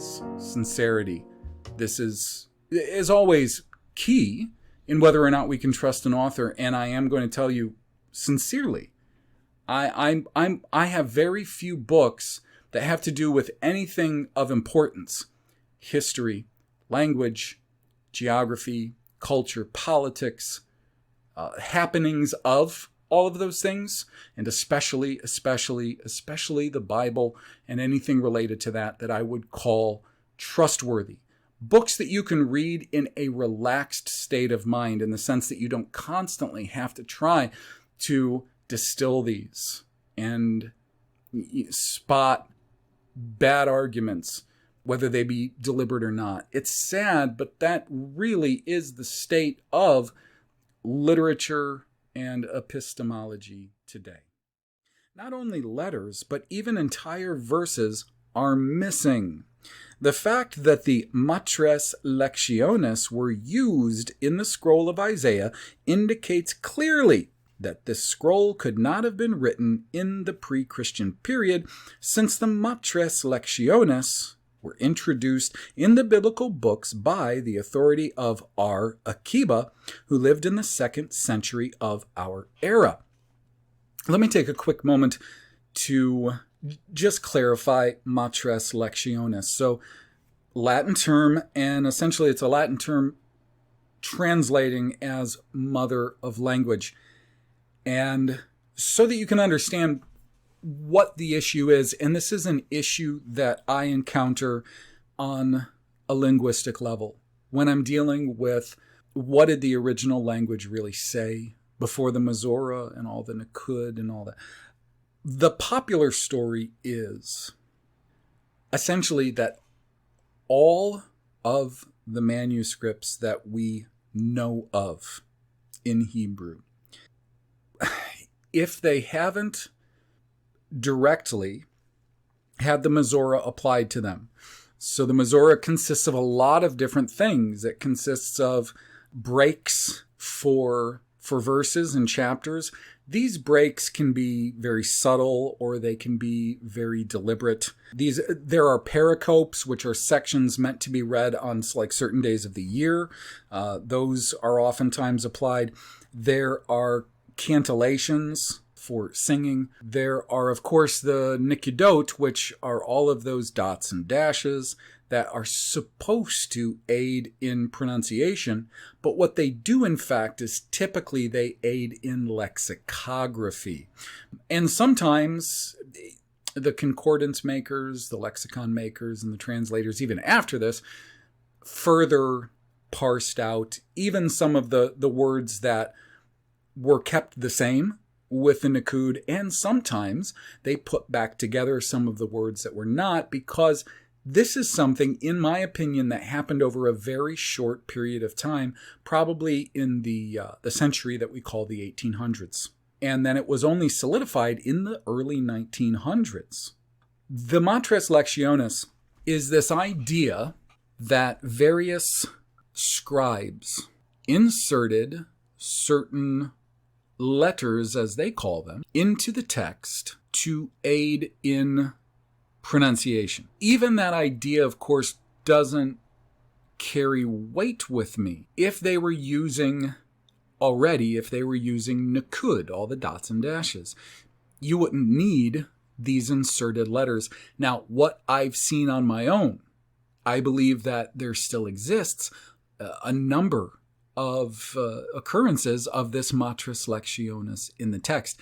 always, sincerity. This is always key in whether or not we can trust an author. And I am going to tell you sincerely, I have very few books that have to do with anything of importance: history, language, geography, culture, politics, happenings of all of those things, and especially the Bible and anything related to that I would call trustworthy. Books that you can read in a relaxed state of mind, in the sense that you don't constantly have to try to distill these and spot bad arguments, whether they be deliberate or not. It's sad, but that really is the state of literature and epistemology today. Not only letters, but even entire verses are missing. The fact that the Machtemes lectiones were used in the scroll of Isaiah indicates clearly that this scroll could not have been written in the pre-Christian period, since the Machtemes lectiones were introduced in the biblical books by the authority of R. Akiba, who lived in the 2nd century of our era. Let me take a quick moment to just clarify Machtemes lectiones. So, Latin term, and essentially it's a Latin term translating as mother of language. And so that you can understand what the issue is, and this is an issue that I encounter on a linguistic level when I'm dealing with what did the original language really say before the Masorah and all the Nikud and all that. The popular story is essentially that all of the manuscripts that we know of in Hebrew, if they haven't directly had the Masorah applied to them. So the Masorah consists of a lot of different things. It consists of breaks for verses and chapters. These breaks can be very subtle or they can be very deliberate. There are pericopes, which are sections meant to be read on like certain days of the year. Those are oftentimes applied. There are cantillations for singing. There are, of course, the nikudot, which are all of those dots and dashes that are supposed to aid in pronunciation. But what they do, in fact, is typically they aid in lexicography. And sometimes the concordance makers, the lexicon makers, and the translators, even after this, further parsed out even some of the words that were kept the same with the Nikud, and sometimes they put back together some of the words that were not, because this is something, in my opinion, that happened over a very short period of time, probably in the century that we call the 1800s. And then it was only solidified in the early 1900s. The Machtemes lectiones is this idea that various scribes inserted certain letters, as they call them, into the text to aid in pronunciation. Even that idea, of course, doesn't carry weight with me. If they were using Nikud, all the dots and dashes, you wouldn't need these inserted letters. Now, what I've seen on my own, I believe that there still exists a number of occurrences of this Machtemes lectiones in the text.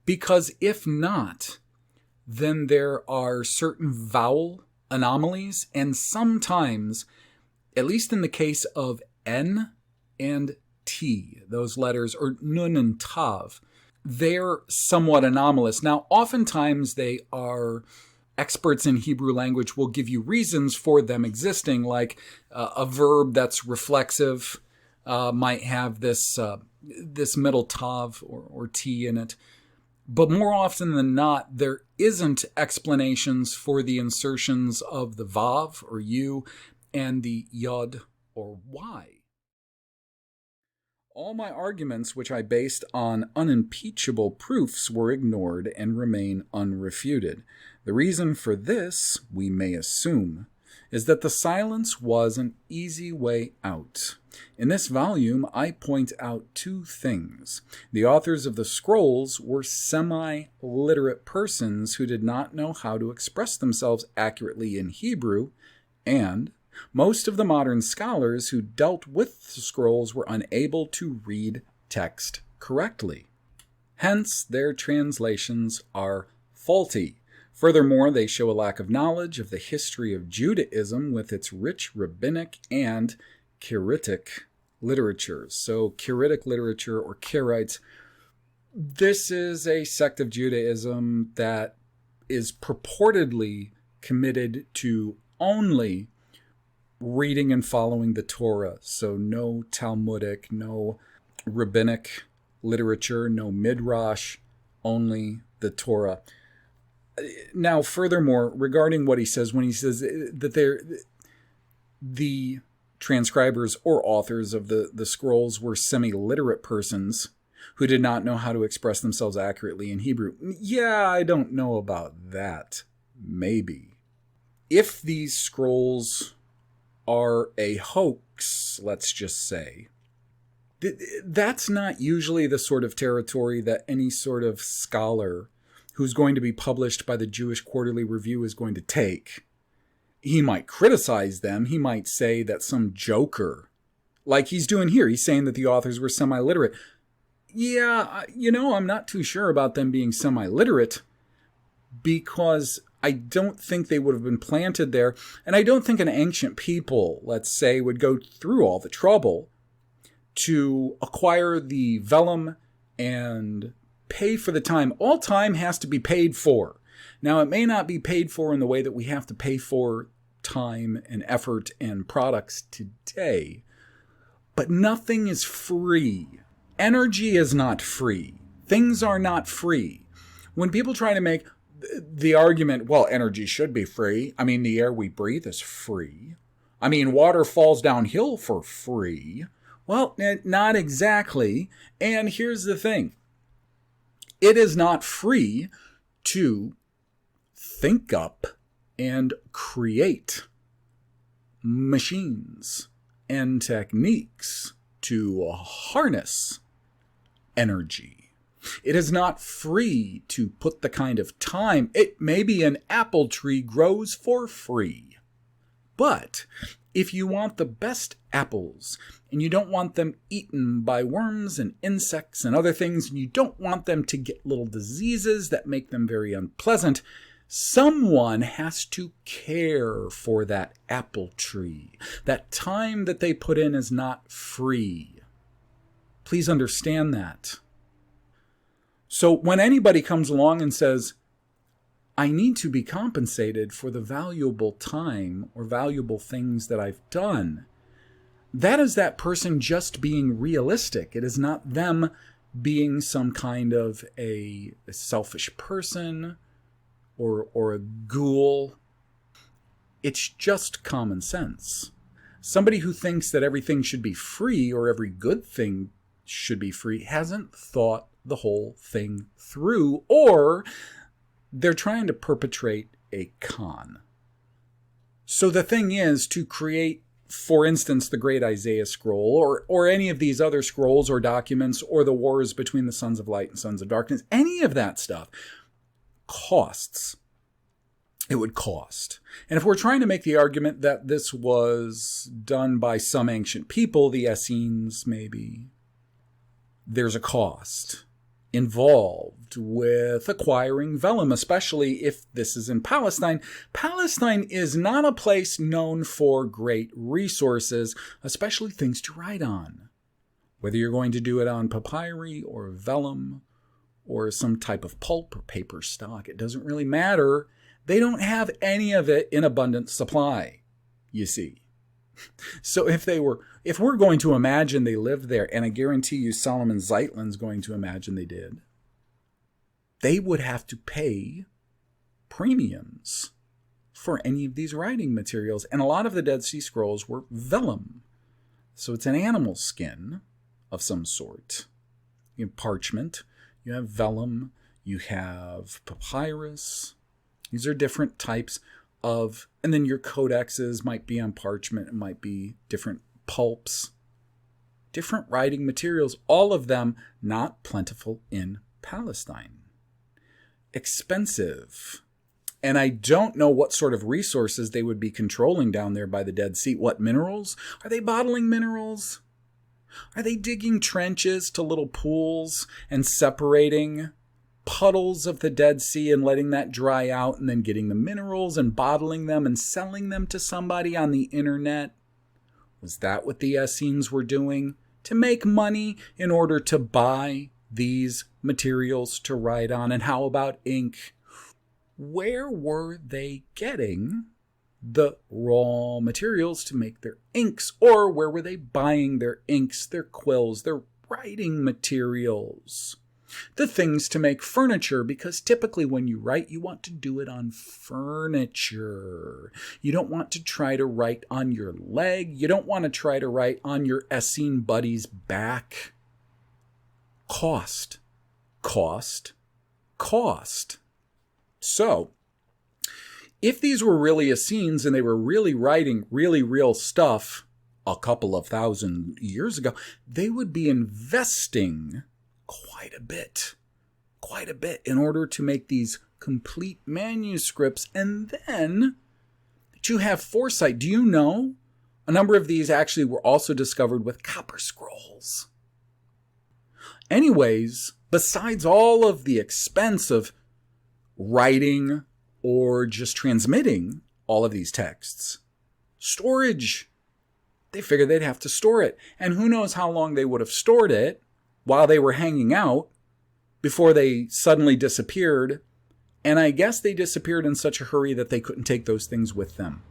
Because if not, then there are certain vowel anomalies, and sometimes, at least in the case of N and T, those letters, or Nun and Tav, they're somewhat anomalous. Now, oftentimes they are, experts in Hebrew language will give you reasons for them existing, like a verb that's reflexive might have this middle tav or t in it. But more often than not, there isn't explanations for the insertions of the vav or u and the yod or y. All my arguments, which I based on unimpeachable proofs, were ignored and remain unrefuted. The reason for this, we may assume, is that the silence was an easy way out. In this volume, I point out two things. The authors of the scrolls were semi-literate persons who did not know how to express themselves accurately in Hebrew, and most of the modern scholars who dealt with the scrolls were unable to read text correctly. Hence, their translations are faulty. Furthermore, they show a lack of knowledge of the history of Judaism with its rich rabbinic and Karaite literatures. So, Karaite literature, or Karaites, this is a sect of Judaism that is purportedly committed to only reading and following the Torah. So, no Talmudic, no rabbinic literature, no midrash, only the Torah. Now, furthermore, regarding what he says when he says that the transcribers or authors of the scrolls were semi-literate persons who did not know how to express themselves accurately in Hebrew. Yeah, I don't know about that. Maybe. If these scrolls are a hoax, let's just say, that's not usually the sort of territory that any sort of scholar who's going to be published by the Jewish Quarterly Review is going to take. He might criticize them. He might say that some joker, like he's doing here, he's saying that the authors were semi-literate. Yeah, I'm not too sure about them being semi-literate, because I don't think they would have been planted there. And I don't think an ancient people, let's say, would go through all the trouble to acquire the vellum and pay for the time. All time has to be paid for. Now, it may not be paid for in the way that we have to pay for time and effort and products today, but nothing is free. Energy is not free. Things are not free. When people try to make the argument, well, energy should be free. I mean, the air we breathe is free. I mean, water falls downhill for free. Well, not exactly. And here's the thing. It is not free to think up and create machines and techniques to harness energy. It is not free to put the kind of time. Maybe an apple tree grows for free. But if you want the best apples, and you don't want them eaten by worms and insects and other things, and you don't want them to get little diseases that make them very unpleasant, someone has to care for that apple tree. That time that they put in is not free. Please understand that. So when anybody comes along and says, I need to be compensated for the valuable time or valuable things that I've done, that is that person just being realistic. It is not them being some kind of a selfish person or a ghoul. It's just common sense. Somebody who thinks that everything should be free or every good thing should be free hasn't thought the whole thing through, or they're trying to perpetrate a con. So the thing is to create, for instance, the Great Isaiah Scroll, or any of these other scrolls or documents, or the wars between the sons of light and sons of darkness, any of that stuff costs. It would cost. And if we're trying to make the argument that this was done by some ancient people, the Essenes maybe, there's a cost involved with acquiring vellum, especially if this is in Palestine. Palestine is not a place known for great resources, especially things to write on. Whether you're going to do it on papyri or vellum or some type of pulp or paper stock, it doesn't really matter. They don't have any of it in abundant supply, you see. So if we're going to imagine they lived there, and I guarantee you Solomon Zeitlin's going to imagine they did, they would have to pay premiums for any of these writing materials. And a lot of the Dead Sea Scrolls were vellum. So it's an animal skin of some sort. You have parchment, you have vellum, you have papyrus. These are different types of, and then your codexes might be on parchment, it might be different pulps, different writing materials, all of them not plentiful in Palestine. Expensive. And I don't know what sort of resources they would be controlling down there by the Dead Sea. What minerals? Are they bottling minerals? Are they digging trenches to little pools and separating puddles of the Dead Sea and letting that dry out and then getting the minerals and bottling them and selling them to somebody on the internet? Was that what the Essenes were doing? To make money in order to buy these materials to write on? And how about ink? Where were they getting the raw materials to make their inks? Or where were they buying their inks, their quills, their writing materials? The things to make furniture, because typically when you write, you want to do it on furniture. You don't want to try to write on your leg. You don't want to try to write on your Essene buddy's back. Cost, cost, cost. So, if these were really Essenes and they were really writing really real stuff a couple of thousand years ago, they would be investing quite a bit in order to make these complete manuscripts. And then to have foresight, do you know a number of these actually were also discovered with copper scrolls? Anyways, besides all of the expense of writing or just transmitting all of these texts, storage. They figured they'd have to store it. And who knows how long they would have stored it while they were hanging out before they suddenly disappeared. And I guess they disappeared in such a hurry that they couldn't take those things with them.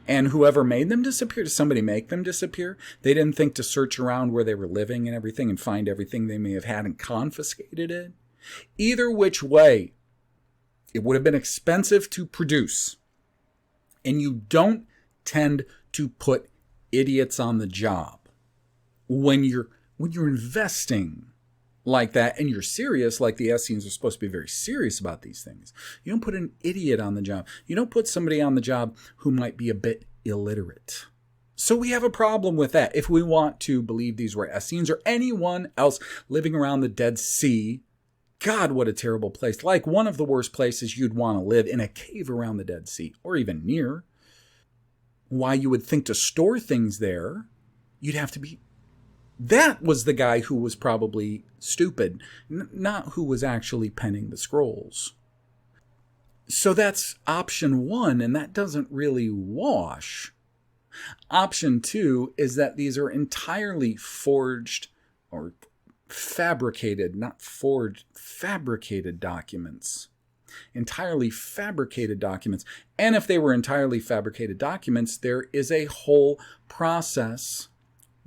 And whoever made them disappear, did somebody make them disappear? They didn't think to search around where they were living and everything and find everything they may have had and confiscated it. Either which way, it would have been expensive to produce. And you don't tend to put idiots on the job when you're investing like that and you're serious, like the Essenes are supposed to be very serious about these things. You don't put an idiot on the job. You don't put somebody on the job who might be a bit illiterate. So we have a problem with that. If we want to believe these were Essenes or anyone else living around the Dead Sea, God, what a terrible place. Like one of the worst places you'd want to live, in a cave around the Dead Sea, or even near. Why you would think to store things there, you'd have to be... That was the guy who was probably stupid, not who was actually penning the scrolls. So that's option one, and that doesn't really wash. Option two is that these are entirely forged or fabricated, not forged, fabricated documents. Entirely fabricated documents. And if they were entirely fabricated documents, there is a whole process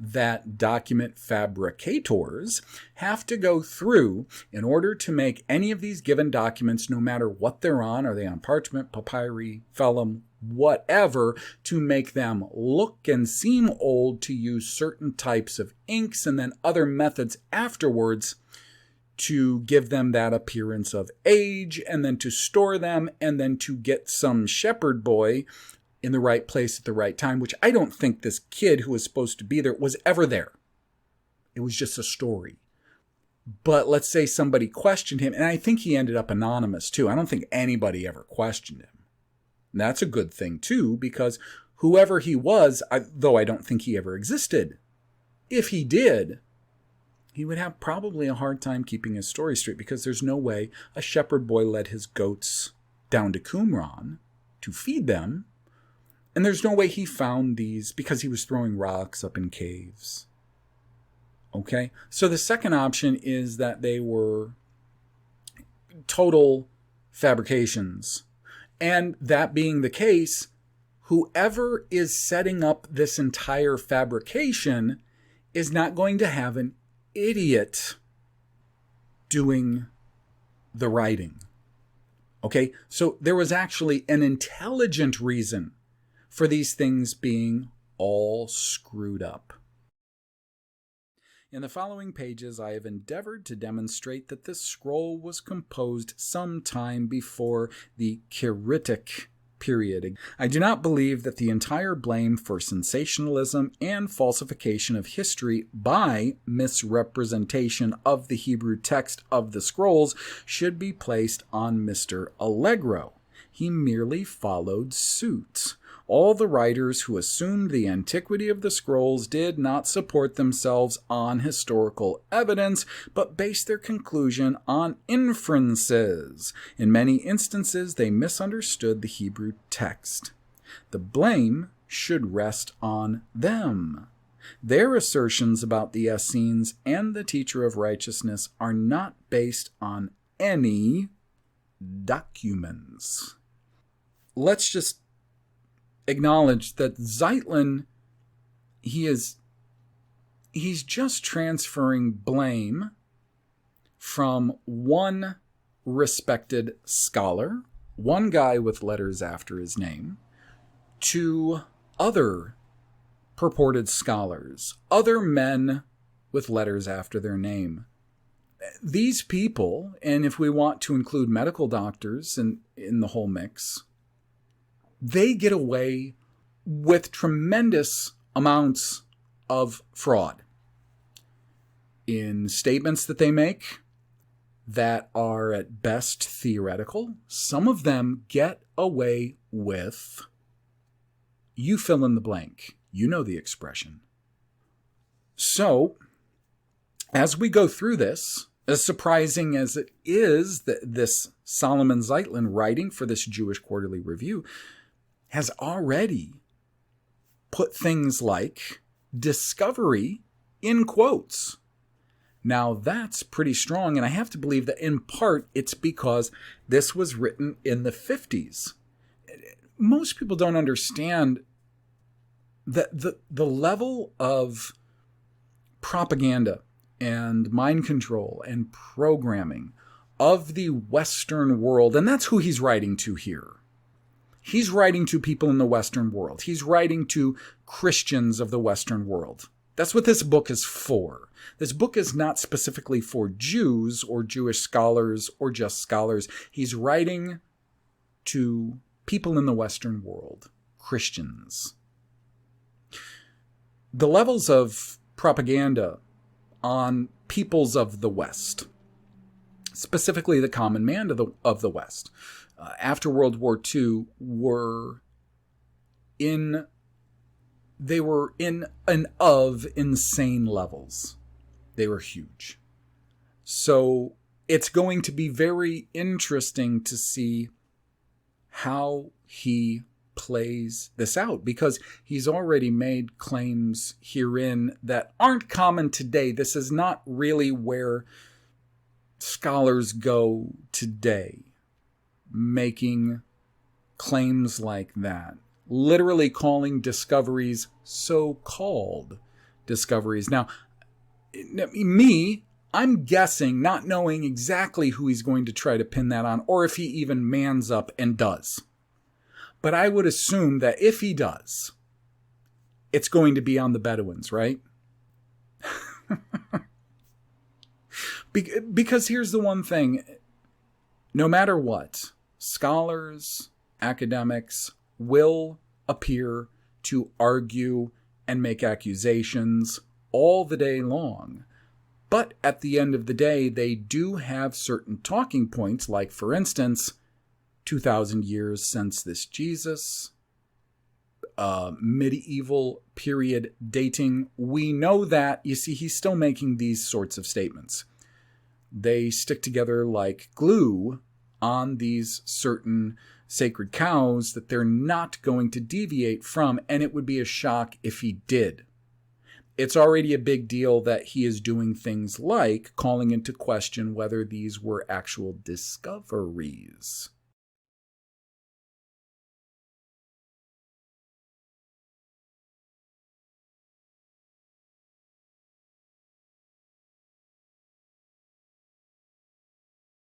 that document fabricators have to go through in order to make any of these given documents, no matter what they're on, are they on parchment, papyri, vellum, whatever, to make them look and seem old, to use certain types of inks and then other methods afterwards to give them that appearance of age, and then to store them, and then to get some shepherd boy in the right place at the right time, which I don't think this kid who was supposed to be there was ever there. It was just a story. But let's say somebody questioned him, and I think he ended up anonymous too. I don't think anybody ever questioned him. And that's a good thing too, because whoever he was, though I don't think he ever existed, if he did, he would have probably a hard time keeping his story straight, because there's no way a shepherd boy led his goats down to Qumran to feed them. And there's no way he found these because he was throwing rocks up in caves. Okay? So the second option is that they were total fabrications. And that being the case, whoever is setting up this entire fabrication is not going to have an idiot doing the writing. Okay? So there was actually an intelligent reason for these things being all screwed up. In the following pages, I have endeavored to demonstrate that this scroll was composed sometime before the Kiritic period. I do not believe that the entire blame for sensationalism and falsification of history by misrepresentation of the Hebrew text of the scrolls should be placed on Mr. Allegro. He merely followed suit. All the writers who assumed the antiquity of the scrolls did not support themselves on historical evidence, but based their conclusion on inferences. In many instances, they misunderstood the Hebrew text. The blame should rest on them. Their assertions about the Essenes and the teacher of righteousness are not based on any documents. Let's just acknowledge that Zeitlin, he's just transferring blame from one respected scholar, one guy with letters after his name, to other purported scholars, other men with letters after their name. These people, and if we want to include medical doctors in the whole mix, they get away with tremendous amounts of fraud in statements that they make that are at best theoretical. Some of them get away with, you fill in the blank. You know the expression. So, as we go through this, as surprising as it is that this Solomon Zeitlin writing for this Jewish Quarterly Review has already put things like discovery in quotes. Now that's pretty strong, and I have to believe that in part it's because this was written in the 50s. Most people don't understand that the level of propaganda and mind control and programming of the Western world, and that's who he's writing to here. He's writing to people in the Western world. He's writing to Christians of the Western world. That's what this book is for. This book is not specifically for Jews or Jewish scholars or just scholars. He's writing to people in the Western world, Christians. The levels of propaganda on peoples of the West, specifically the common man of the West, after World War II were in insane levels. They were huge. So it's going to be very interesting to see how he plays this out, because he's already made claims herein that aren't common today. This is not really where scholars go today, making claims like that, literally calling discoveries so-called discoveries. Now, I'm guessing, not knowing exactly who he's going to try to pin that on, or if he even mans up and does. But I would assume that if he does, it's going to be on the Bedouins, right? Because here's the one thing. No matter what, scholars, academics will appear to argue and make accusations all the day long. But at the end of the day, they do have certain talking points, like, for instance, 2,000 years since this Jesus, medieval period dating. We know that, you see, he's still making these sorts of statements. They stick together like glue on these certain sacred cows that they're not going to deviate from, and it would be a shock if he did. It's already a big deal that he is doing things like calling into question whether these were actual discoveries.